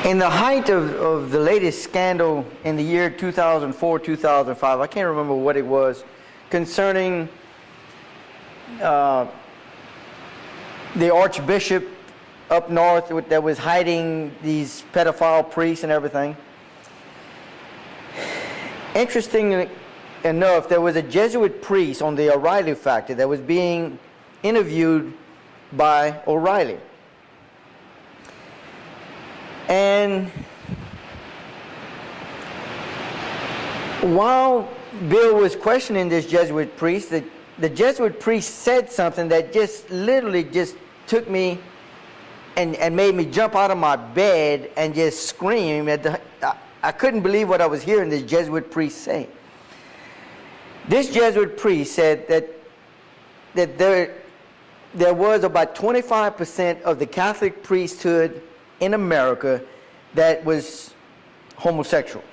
In the height of the latest scandal in the year 2004, 2005, I can't remember what it was, concerning the archbishop up north that was hiding these pedophile priests and everything. Interestingly enough, there was a Jesuit priest on the O'Reilly factor that was being interviewed by O'Reilly. And while Bill was questioning this Jesuit priest, the Jesuit priest said something that just literally just took me and made me jump out of my bed and just scream. I couldn't believe what I was hearing this Jesuit priest say. This Jesuit priest said that there was about 25% of the Catholic priesthood in America that was homosexual.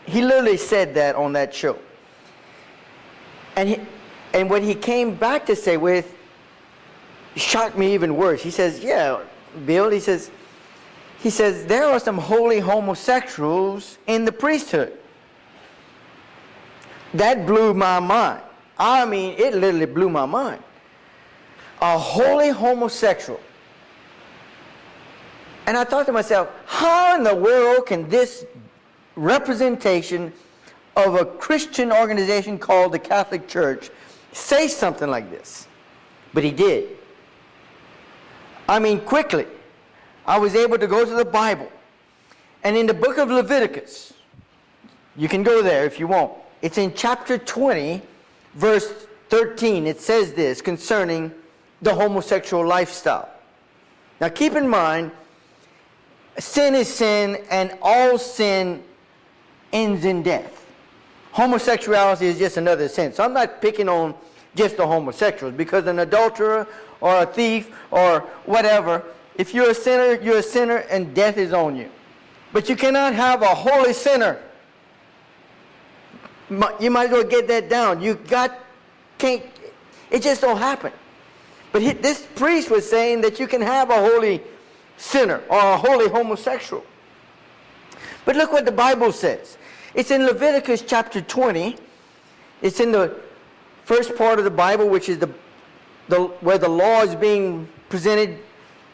He literally said that on that show. And what he came back to say with shocked me even worse. He says, yeah, Bill, he says, there are some holy homosexuals in the priesthood. That blew my mind. I mean, it literally blew my mind. A holy homosexual. And I thought to myself, how in the world can this representation of a Christian organization called the Catholic Church say something like this? But he did. I mean, quickly, I was able to go to the Bible. And in the book of Leviticus, you can go there if you want. It's in chapter 20, verse 13. It says this concerning the homosexual lifestyle. Now keep in mind, sin is sin, and all sin ends in death. Homosexuality is just another sin. So I'm not picking on just the homosexuals, because an adulterer or a thief or whatever, if you're a sinner and death is on you. But you cannot have a holy sinner. You might as well get that down. It just don't happen. But this priest was saying that you can have a holy sinner or a holy homosexual. But look what the Bible says. It's in Leviticus chapter 20. It's in the first part of the Bible, which is where the law is being presented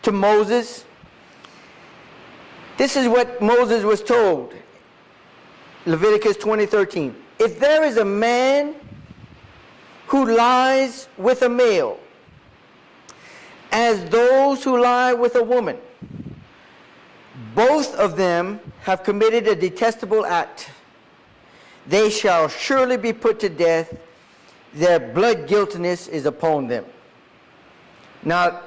to Moses. This is what Moses was told. Leviticus 20:13. If there is a man who lies with a male, as those who lie with a woman, both of them have committed a detestable act. They shall surely be put to death. Their blood guiltiness is upon them. Now,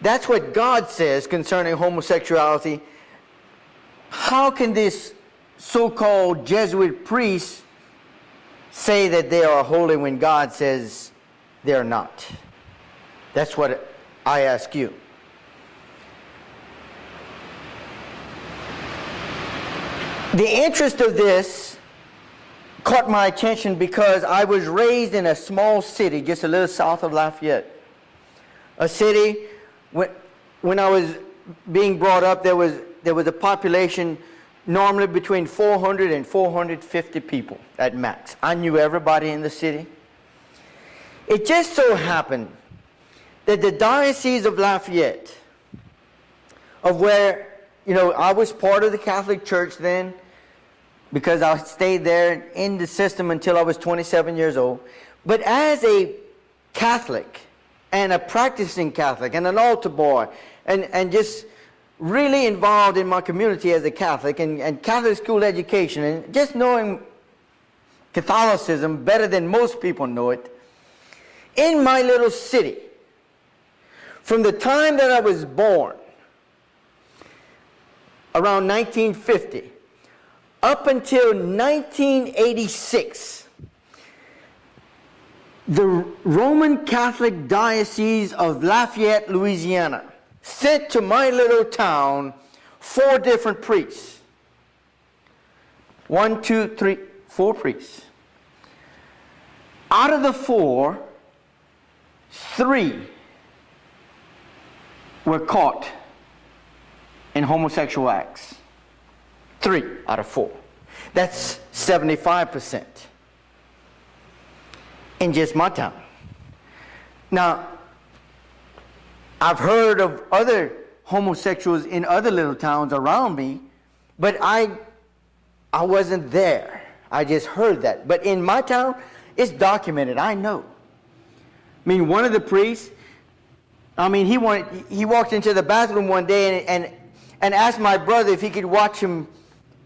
that's what God says concerning homosexuality. How can this so-called Jesuit priest say that they are holy when God says they're not? That's what I ask you. The interest of this caught my attention because I was raised in a small city just a little south of Lafayette. A city, when I was being brought up, there was a population normally between 400 and 450 people at max. I knew everybody in the city. It just so happened that the Diocese of Lafayette, of where, I was part of the Catholic Church then, because I stayed there in the system until I was 27 years old. But as a Catholic and a practicing Catholic and an altar boy and just really involved in my community as a Catholic and Catholic school education and just knowing Catholicism better than most people know it, in my little city, from the time that I was born, around 1950, up until 1986, the Roman Catholic Diocese of Lafayette, Louisiana, sent to my little town 4 different priests. 1, 2, 3, 4 priests. Out of the 4, 3 were caught in homosexual acts. 3 out of 4. That's 75% in just my town. Now, I've heard of other homosexuals in other little towns around me, but I wasn't there. I just heard that. But in my town, it's documented. I know. I mean, one of the priests, he walked into the bathroom one day and asked my brother if he could watch him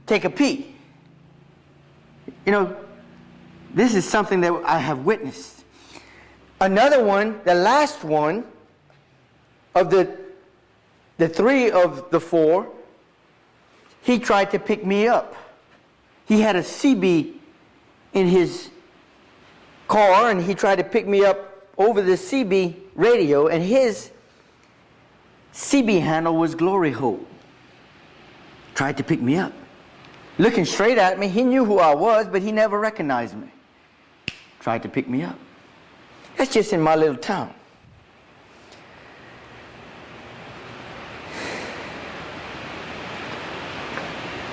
take a pee. You know, this is something that I have witnessed. Another one, the last one of the 3 of the 4, he tried to pick me up. He had a CB in his car, and he tried to pick me up over the CB radio, and his CB handle was Glory Hole. Tried to pick me up. Looking straight at me, he knew who I was, but he never recognized me. Tried to pick me up. That's just in my little town.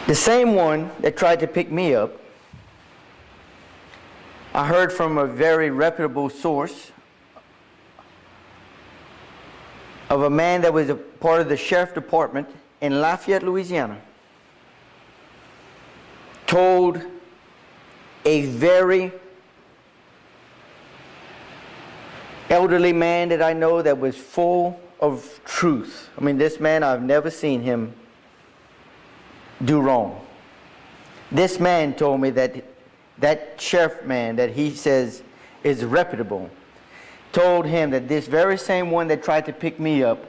The same one that tried to pick me up, I heard from a very reputable source of a man that was a part of the sheriff department in Lafayette, Louisiana, told a very elderly man that I know that was full of truth. I mean, this man, I've never seen him do wrong. This man told me that sheriff man that he says is reputable told him that this very same one that tried to pick me up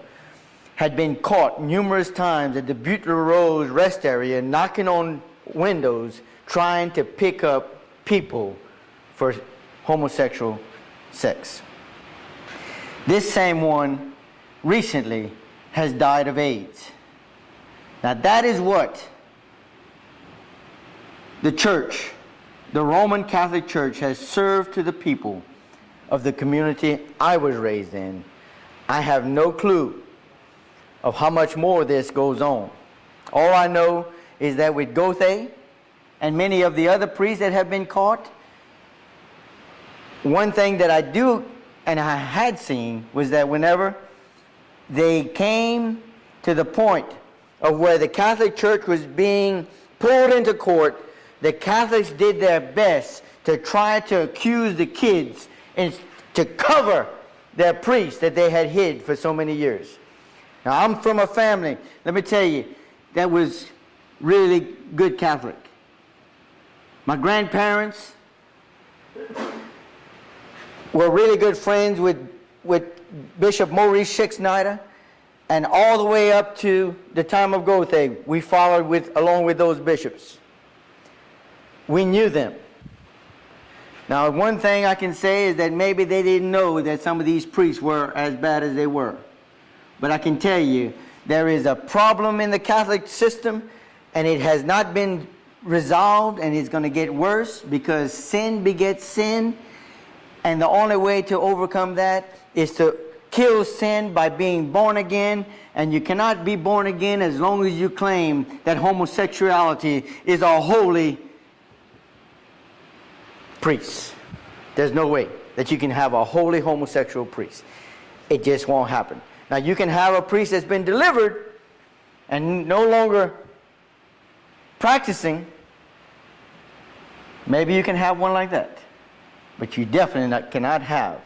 had been caught numerous times at the Butler Rose rest area knocking on windows trying to pick up people for homosexual sex. This same one recently has died of AIDS. Now that is what the church, the Roman Catholic Church, has served to the people of the community I was raised in. I have no clue of how much more this goes on. All I know is that with Gothe and many of the other priests that have been caught, one thing that I do and I had seen was that whenever they came to the point of where the Catholic Church was being pulled into court, the Catholics did their best to try to accuse the kids and to cover their priests that they had hid for so many years. Now, I'm from a family, let me tell you, that was really good Catholic. My grandparents were really good friends with Bishop Maurice Schicksnyder, and all the way up to the time of Gothe, we followed along with those bishops. We knew them. Now, one thing I can say is that maybe they didn't know that some of these priests were as bad as they were. But I can tell you, there is a problem in the Catholic system, and it has not been resolved, and it's going to get worse because sin begets sin, and the only way to overcome that is to kill sin by being born again, and you cannot be born again as long as you claim that homosexuality is a holy priest. There's no way that you can have a holy homosexual priest. It just won't happen. Now, you can have a priest that's been delivered and no longer practicing. Maybe you can have one like that. But you definitely cannot have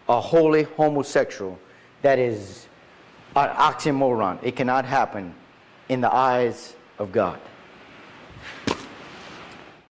a holy homosexual. That is an oxymoron. It cannot happen in the eyes of God.